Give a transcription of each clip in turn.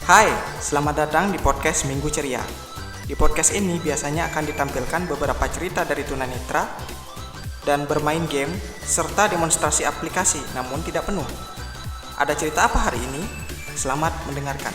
Hai, selamat datang di podcast Minggu Ceria. Di podcast ini biasanya akan ditampilkan beberapa cerita dari tunanetra dan bermain game serta demonstrasi aplikasi, namun tidak penuh. Ada cerita apa hari ini? Selamat mendengarkan.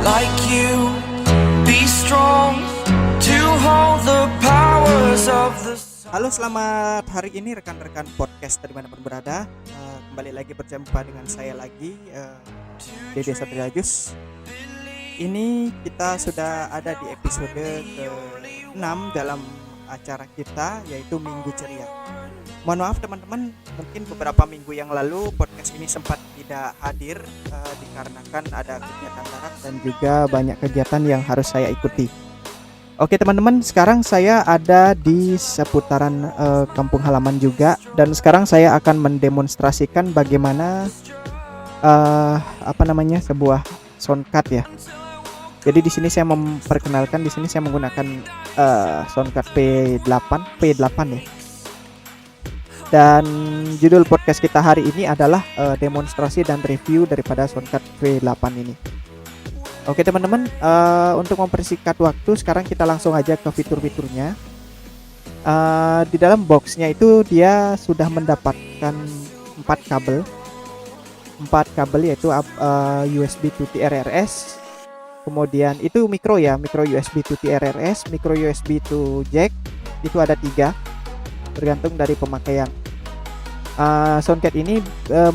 Like you, be strong to hold the powers of the Halo, selamat hari ini rekan-rekan podcast dimanapun berada. Kembali lagi berjumpa dengan saya lagi, Dede Satriajus. Ini kita sudah ada di episode ke-6 dalam acara kita, yaitu Minggu Ceria. Mohon maaf teman-teman, mungkin beberapa minggu yang lalu podcast ini sempat tidak hadir dikarenakan ada kegiatan darat dan juga banyak kegiatan yang harus saya ikuti. Oke teman-teman, sekarang saya ada di seputaran kampung halaman juga, dan sekarang saya akan mendemonstrasikan bagaimana sebuah soundcard ya. Jadi di sini saya memperkenalkan, di sini saya menggunakan soundcard P8 ya. Dan judul podcast kita hari ini adalah demonstrasi dan review daripada soundcard V8 ini. Oke teman-teman, untuk mempersingkat waktu, sekarang kita langsung aja ke fitur-fiturnya. Di dalam boxnya itu dia sudah mendapatkan 4 kabel yaitu USB to TRRS. Kemudian itu micro USB to TRRS, micro USB to jack, itu ada 3, tergantung dari pemakaian. Soundcard ini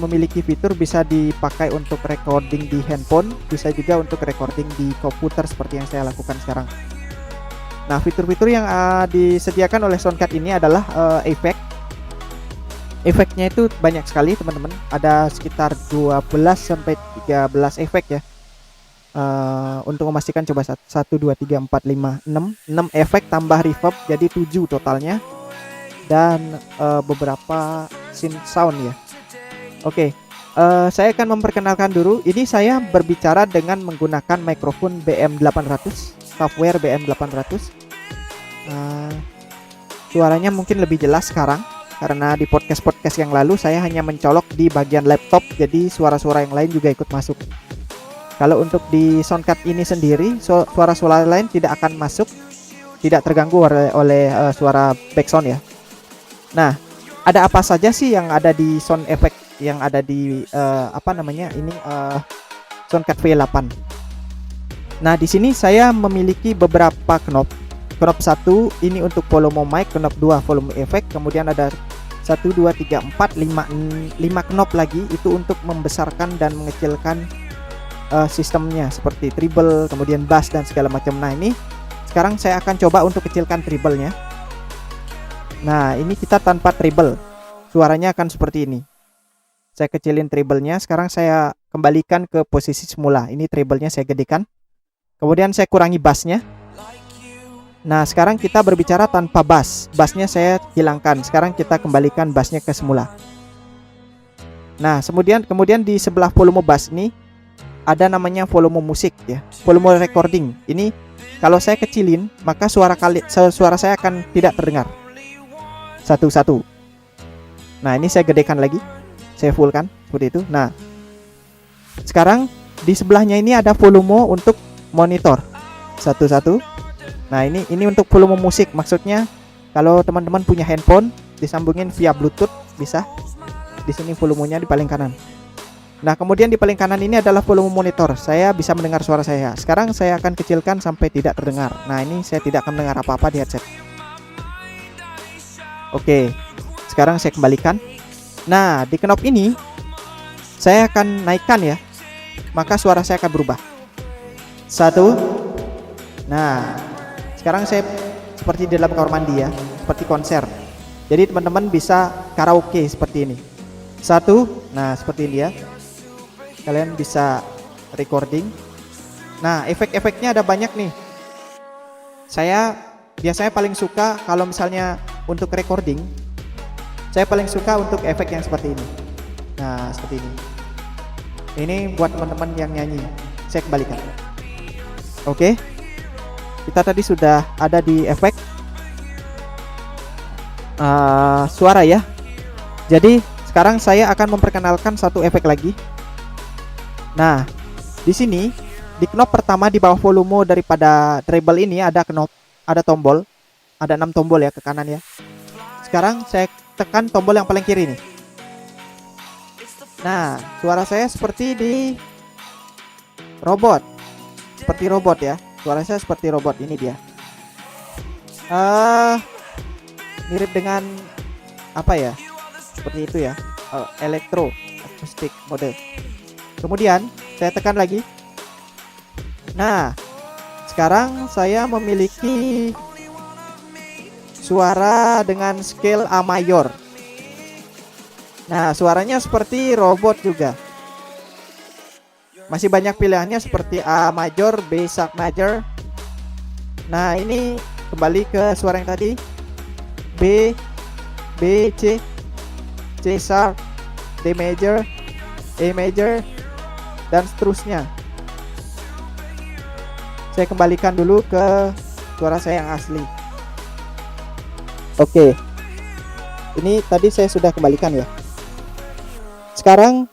memiliki fitur bisa dipakai untuk recording di handphone, bisa juga untuk recording di komputer seperti yang saya lakukan sekarang. Nah, fitur-fitur yang disediakan oleh soundcard ini adalah efek. Efeknya itu banyak sekali teman-teman, ada sekitar 12 sampai 13 efek ya. Untuk memastikan coba 1, 2, 3, 4, 5, 6 efek tambah reverb, jadi 7 totalnya. Dan beberapa synth sound ya. Oke, saya akan memperkenalkan dulu. Ini saya berbicara dengan menggunakan mikrofon BM800, software BM800. Suaranya mungkin lebih jelas sekarang, karena di podcast yang lalu saya hanya mencolok di bagian laptop, jadi suara-suara yang lain juga ikut masuk. Kalau untuk di soundcard ini sendiri, suara-suara lain tidak akan masuk, tidak terganggu oleh suara background ya. Nah, ada apa saja sih yang ada di sound effect yang ada di soundcard V8. Nah, di sini saya memiliki beberapa knob. Knob 1 ini untuk volume mic, knob 2 volume effect, kemudian ada 1 2 3 4 5 knob lagi itu untuk membesarkan dan mengecilkan sistemnya seperti treble, kemudian bass dan segala macam. Nah, ini sekarang saya akan coba untuk kecilkan treble-nya. Nah, ini kita tanpa treble, suaranya akan seperti ini. Saya kecilin treble-nya, sekarang saya kembalikan ke posisi semula. Ini treble-nya saya gedekan, kemudian saya kurangi bass-nya. Nah, sekarang kita berbicara tanpa bass, bass-nya saya hilangkan. Sekarang kita kembalikan bass-nya ke semula. Nah, kemudian di sebelah volume bass ini ada namanya volume musik ya, volume recording. Ini kalau saya kecilin, maka suara saya akan tidak terdengar. Satu-satu. Nah, ini saya gedekan lagi, saya fullkan seperti itu. Nah, sekarang di sebelahnya ini ada volume untuk monitor. Satu-satu. Nah, ini untuk volume musik. Maksudnya kalau teman-teman punya handphone disambungin via Bluetooth bisa. Di sini volumenya di paling kanan. Nah, kemudian di paling kanan ini adalah volume monitor. Saya bisa mendengar suara saya. Sekarang saya akan kecilkan sampai tidak terdengar. Nah, ini saya tidak akan mendengar apa-apa di headset. Oke, sekarang saya kembalikan. Nah, di knob ini saya akan naikkan ya, maka suara saya akan berubah. 1. Nah, sekarang saya seperti di dalam kamar mandi ya, seperti konser. Jadi teman-teman bisa karaoke seperti ini. 1. Nah, seperti ini ya. Kalian bisa recording. Nah, efek-efeknya ada banyak nih. Saya biasanya paling suka kalau misalnya untuk recording, saya paling suka untuk efek yang seperti ini. Nah, seperti ini. Ini buat teman-teman yang nyanyi. Saya kembalikan. Oke. Kita tadi sudah ada di efek suara ya. Jadi sekarang saya akan memperkenalkan satu efek lagi. Nah, di sini di knop pertama di bawah volume daripada treble ini ada tombol. Ada 6 tombol ya ke kanan ya. Sekarang saya tekan tombol yang paling kiri nih. Nah, suara saya seperti di robot. Seperti robot ya. Suara saya seperti robot, ini dia. Mirip dengan apa ya? Seperti itu ya. Elektro acoustic mode. Kemudian saya tekan lagi. Nah, sekarang saya memiliki suara dengan scale A mayor. Nah, suaranya seperti robot juga. Masih banyak pilihannya seperti A major, B sharp major. Nah, ini kembali ke suara yang tadi. B, C, C sharp, D major, E major, dan seterusnya. Saya kembalikan dulu ke suara saya yang asli. Oke. Ini tadi saya sudah kembalikan ya. Sekarang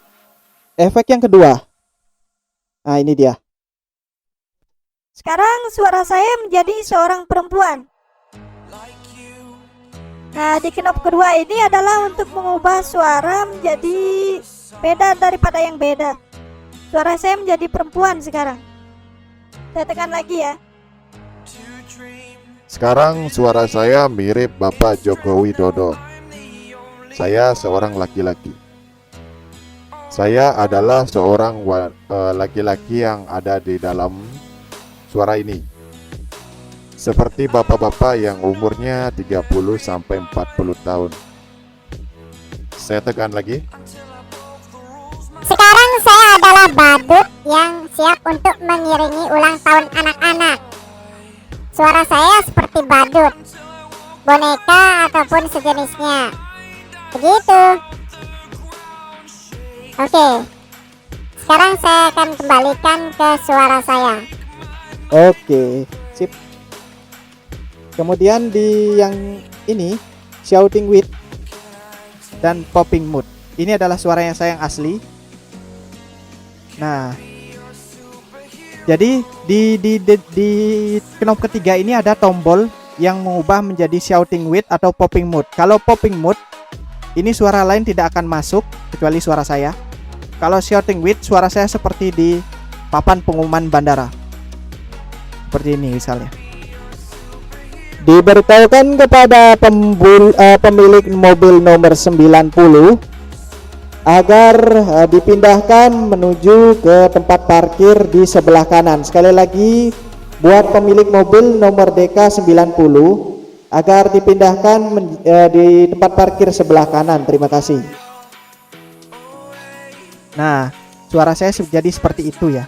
efek yang kedua. Nah, ini dia. Sekarang suara saya menjadi seorang perempuan. Nah, di knop kedua ini adalah untuk mengubah suara menjadi beda daripada yang beda. Suara saya menjadi perempuan sekarang. Saya tekan lagi ya. Sekarang suara saya mirip Bapak Joko Widodo. Saya seorang laki-laki. Saya adalah seorang laki-laki yang ada di dalam suara ini. Seperti bapak-bapak yang umurnya 30 sampai 40 tahun. Saya tekan lagi. Sekarang saya adalah badut yang siap untuk mengiringi ulang tahun anak-anak. Suara saya seperti badut, boneka ataupun sejenisnya. Begitu. Oke. Sekarang saya akan kembalikan ke suara saya. Oke, sip. Kemudian di yang ini, shouting with dan popping mood. Ini adalah suara yang saya yang asli. Nah, jadi di knop ketiga ini ada tombol yang mengubah menjadi shouting with atau popping mood. Kalau popping mood, ini suara lain tidak akan masuk kecuali suara saya. Kalau shouting with, suara saya seperti di papan pengumuman bandara. Seperti ini misalnya. Diberitahukan kepada pemilik mobil nomor 90 agar dipindahkan menuju ke tempat parkir di sebelah kanan. Sekali lagi, buat pemilik mobil nomor DK90 agar dipindahkan di tempat parkir sebelah kanan. Terima kasih. Nah, suara saya jadi seperti itu ya.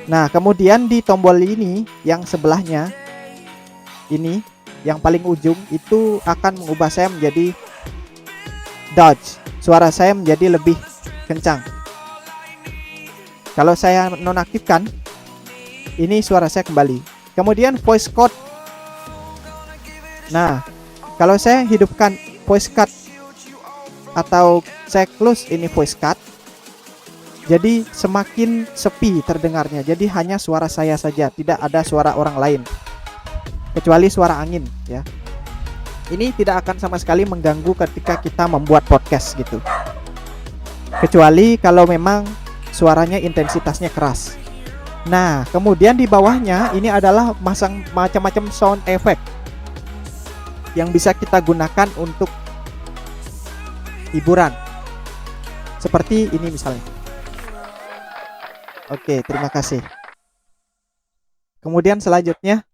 Nah, kemudian di tombol ini yang sebelahnya, ini yang paling ujung itu akan mengubah saya menjadi dodge. Suara saya menjadi lebih kencang. Kalau saya nonaktifkan, ini suara saya kembali. Kemudian voice cut. Nah, kalau saya hidupkan voice cut atau saya close ini voice cut, jadi semakin sepi terdengarnya. Jadi hanya suara saya saja, tidak ada suara orang lain, kecuali suara angin ya. Ini tidak akan sama sekali mengganggu ketika kita membuat podcast gitu, kecuali kalau memang suaranya intensitasnya keras. Nah, kemudian di bawahnya ini adalah masang macam-macam sound effect yang bisa kita gunakan untuk hiburan. Seperti ini misalnya. Oke, terima kasih. Kemudian selanjutnya,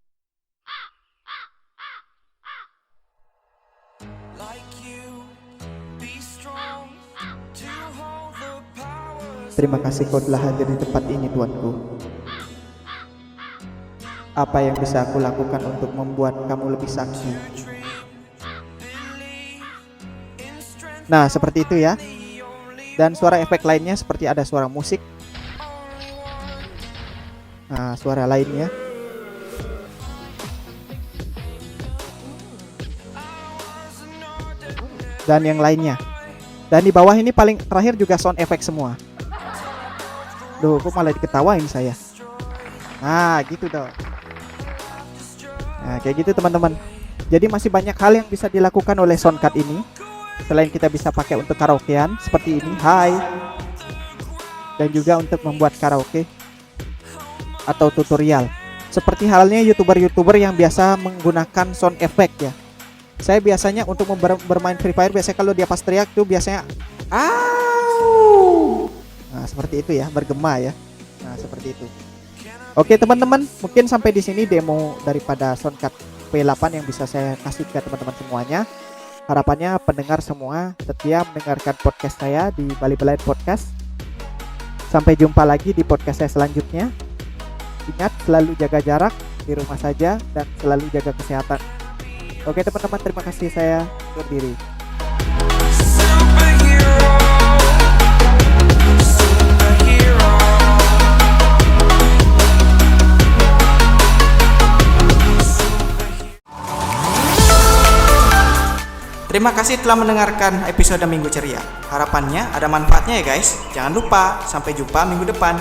terima kasih kau telah hadir di tempat ini, Tuanku. Apa yang bisa aku lakukan untuk membuat kamu lebih sakti? Nah, seperti itu ya. Dan suara efek lainnya seperti ada suara musik. Nah, suara lainnya. Dan yang lainnya. Dan di bawah ini paling terakhir juga sound effect semua. Duh, kok malah diketawain saya. Nah, gitu dong. Nah, kayak gitu teman-teman. Jadi masih banyak hal yang bisa dilakukan oleh Soundcard ini. Selain kita bisa pakai untuk karaokean seperti ini, hai. Dan juga untuk membuat karaoke atau tutorial. Seperti halnya YouTuber-YouTuber yang biasa menggunakan sound effect ya. Saya biasanya untuk bermain Free Fire, biasanya kalau dia pas teriak tuh biasanya "Au!" Nah, seperti itu ya, bergema ya. Nah, seperti itu. Oke, teman-teman, mungkin sampai di sini demo daripada Soundcard P8 yang bisa saya kasih ke teman-teman semuanya. Harapannya pendengar semua setia mendengarkan podcast saya di Bali Belain Podcast. Sampai jumpa lagi di podcast saya selanjutnya. Ingat selalu jaga jarak di rumah saja dan selalu jaga kesehatan. Oke teman-teman, terima kasih, saya undur diri. Superhero, superhero. Terima kasih telah mendengarkan episode Minggu Ceria. Harapannya ada manfaatnya ya guys. Jangan lupa, sampai jumpa minggu depan.